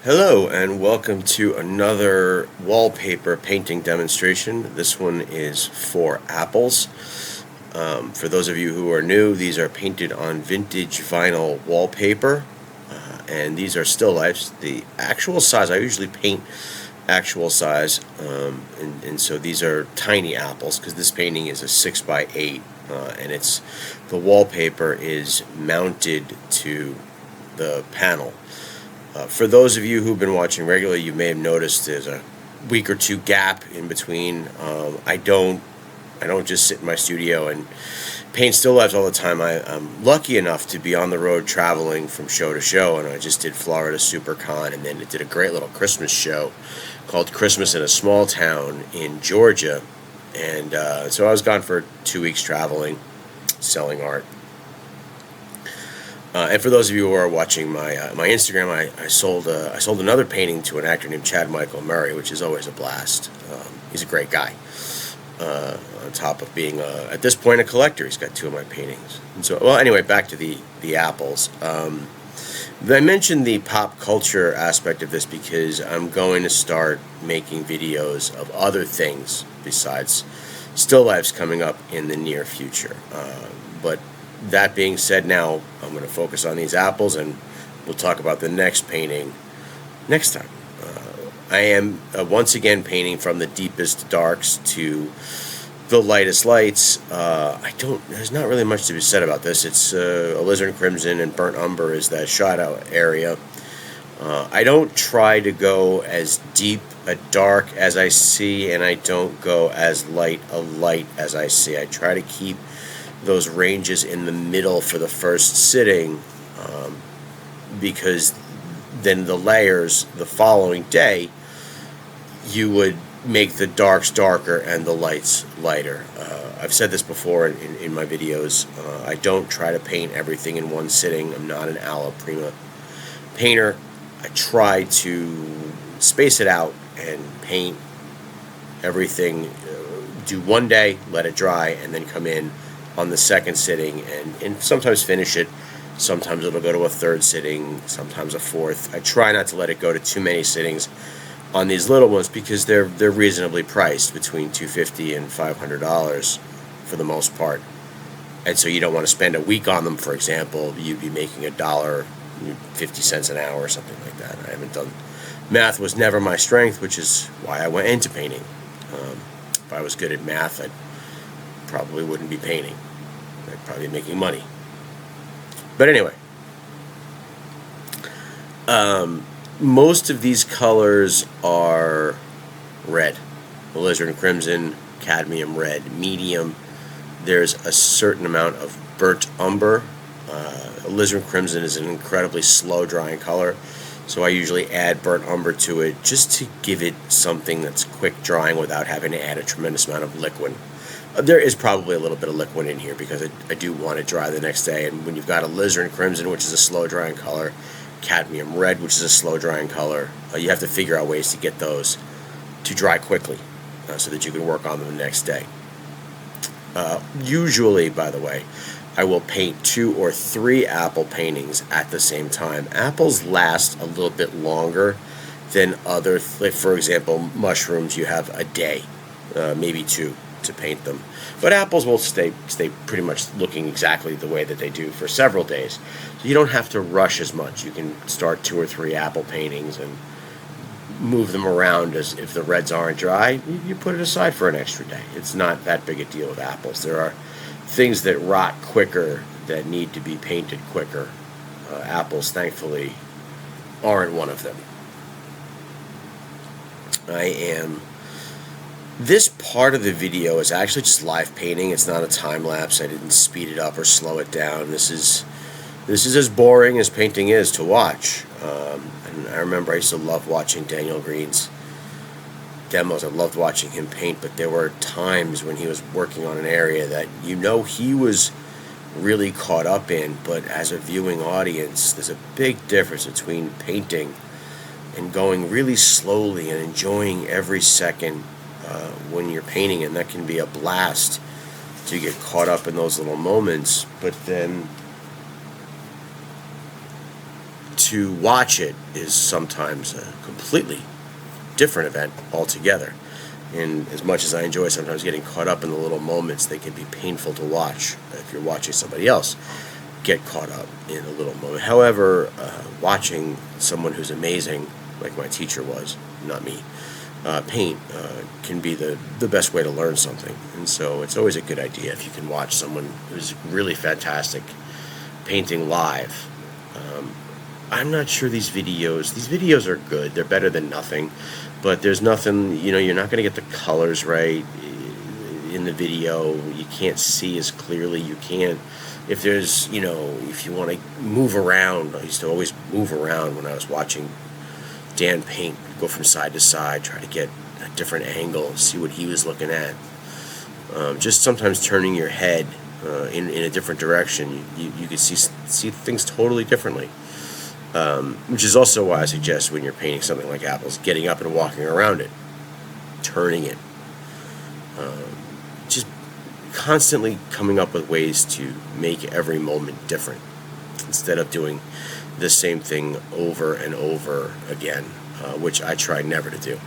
Hello and welcome to another wallpaper painting demonstration. This one is for apples. For those of you who are new, these are painted on vintage vinyl wallpaper, and these are still lifes. The actual size, I usually paint actual size, and so these are tiny apples because this painting is a 6x8, and the wallpaper is mounted to the panel. For those of you who've been watching regularly, you may have noticed there's a week or two gap in between. I don't just sit in my studio and paint still lifes all the time. I'm lucky enough to be on the road traveling from show to show, and I just did Florida SuperCon, and then I did a great little Christmas show called Christmas in a Small Town in Georgia. And so I was gone for 2 weeks traveling, selling art. And for those of you who are watching my Instagram, I sold another painting to an actor named Chad Michael Murray, which is always a blast. He's a great guy. On top of being at this point a collector, he's got two of my paintings. And so, well, anyway, back to the apples. I mentioned the pop culture aspect of this because I'm going to start making videos of other things besides still lifes coming up in the near future. But that being said, now I'm going to focus on these apples, and we'll talk about the next painting next time. I am once again painting from the deepest darks to the lightest lights. There's not really much to be said about this. It's alizarin crimson and burnt umber is that shot out area. I don't try to go as deep a dark as I see, and I don't go as light a light as I see. I try to keep those ranges in the middle for the first sitting, because then the layers the following day, you would make the darks darker and the lights lighter. I've said this before in my videos. I don't try to paint everything in one sitting. I'm not an alla prima painter. I try to space it out and paint everything, do one day, let it dry, and then come in on the second sitting and sometimes finish it. Sometimes it'll go to a third sitting, sometimes a fourth. I try not to let it go to too many sittings on these little ones because they're reasonably priced, between $250 and $500 for the most part. And so you don't want to spend a week on them. For example, you'd be making $1.50 an hour or something like that. I haven't done math, was never my strength, which is why I went into painting. If I was good at math, I probably wouldn't be painting. I'd probably be making money. But anyway, most of these colors are red. Alizarin crimson, cadmium red, medium. There's a certain amount of burnt umber. Alizarin crimson is an incredibly slow drying color, so I usually add burnt umber to it just to give it something that's quick drying without having to add a tremendous amount of liquid. There is probably a little bit of liquid in here because I do want it dry the next day. And when you've got alizarin crimson, which is a slow drying color, cadmium red, which is a slow drying color, you have to figure out ways to get those to dry quickly so that you can work on them the next day. Usually, by the way, I will paint 2 or 3 apple paintings at the same time. Apples last a little bit longer than other, like for example, mushrooms. You have a day, maybe 2. To paint them, but apples will stay pretty much looking exactly the way that they do for several days. So you don't have to rush as much. You can start 2 or 3 apple paintings and move them around. As if the reds aren't dry, you put it aside for an extra day. It's not that big a deal with apples. There are things that rot quicker that need to be painted quicker. Apples, thankfully, aren't one of them. This part of the video is actually just live painting. It's not a time lapse. I didn't speed it up or slow it down. This is as boring as painting is to watch. And I remember I used to love watching Daniel Green's demos. I loved watching him paint, but there were times when he was working on an area that he was really caught up in, but as a viewing audience, there's a big difference between painting and going really slowly and enjoying every second when you're painting, and that can be a blast to get caught up in those little moments. But then to watch it is sometimes a completely different event altogether. And as much as I enjoy sometimes getting caught up in the little moments, they can be painful to watch if you're watching somebody else get caught up in a little moment. However, watching someone who's amazing, like my teacher was, not me, paint can be the best way to learn something. And so it's always a good idea if you can watch someone who's really fantastic painting live. I'm not sure these videos are good. They're better than nothing, but there's nothing, you're not going to get the colors right in the video. You can't see as clearly. You can't, if there's, if you want to move around. I used to always move around when I was watching Dan paint, go from side to side, try to get a different angle, see what he was looking at. Just sometimes turning your head in a different direction, you could see things totally differently. Which is also why I suggest when you're painting something like apples, getting up and walking around it, turning it, just constantly coming up with ways to make every moment different instead of doing the same thing over and over again, which I try never to do.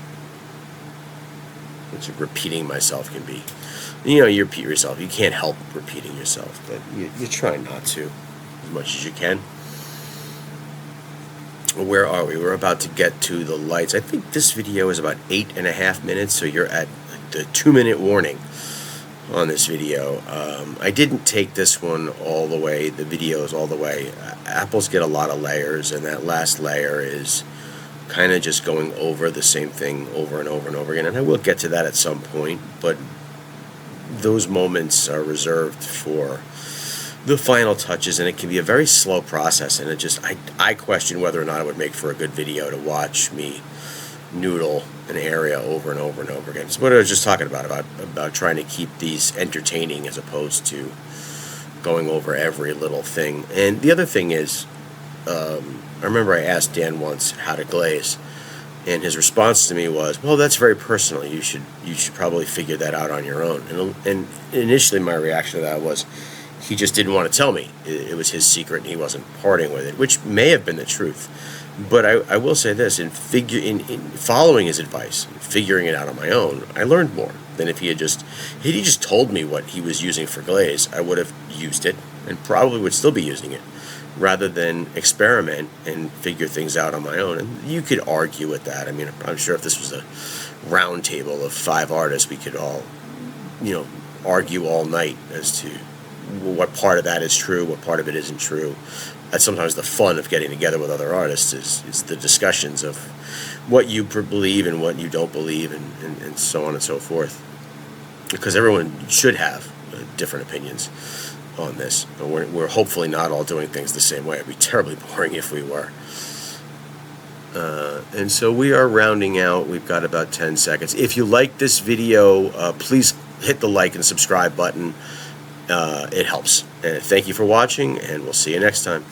Which repeating myself can be. You repeat yourself. You can't help repeating yourself, but you try not to as much as you can. Where are we? We're about to get to the lights. I think this video is about 8.5 minutes, so you're at the 2-minute warning on this video. I didn't take this one all the way, the videos all the way. Apples get a lot of layers, and that last layer is kind of just going over the same thing over and over and over again. And I will get to that at some point, but those moments are reserved for the final touches, and it can be a very slow process, and I question whether or not it would make for a good video to watch me noodle an area over and over and over again. So what I was just talking about trying to keep these entertaining as opposed to going over every little thing. And the other thing is, I remember I asked Dan once how to glaze, and his response to me was, "Well, that's very personal. You should probably figure that out on your own." And initially my reaction to that was, he just didn't want to tell me. It was his secret, and he wasn't parting with it, which may have been the truth. But I will say this: in following his advice, and figuring it out on my own, I learned more than if he just told me what he was using for glaze. I would have used it, and probably would still be using it, rather than experiment and figure things out on my own. And you could argue with that. I mean, I'm sure if this was a round table of 5 artists, we could all, argue all night as to what part of that is true, what part of it isn't true. That's sometimes the fun of getting together with other artists is the discussions of what you believe and what you don't believe, and so on and so forth. Because everyone should have different opinions on this. We're hopefully not all doing things the same way. It'd be terribly boring if we were. And so we are rounding out. We've got about 10 seconds. If you like this video, please hit the like and subscribe button. It helps. And thank you for watching, and we'll see you next time.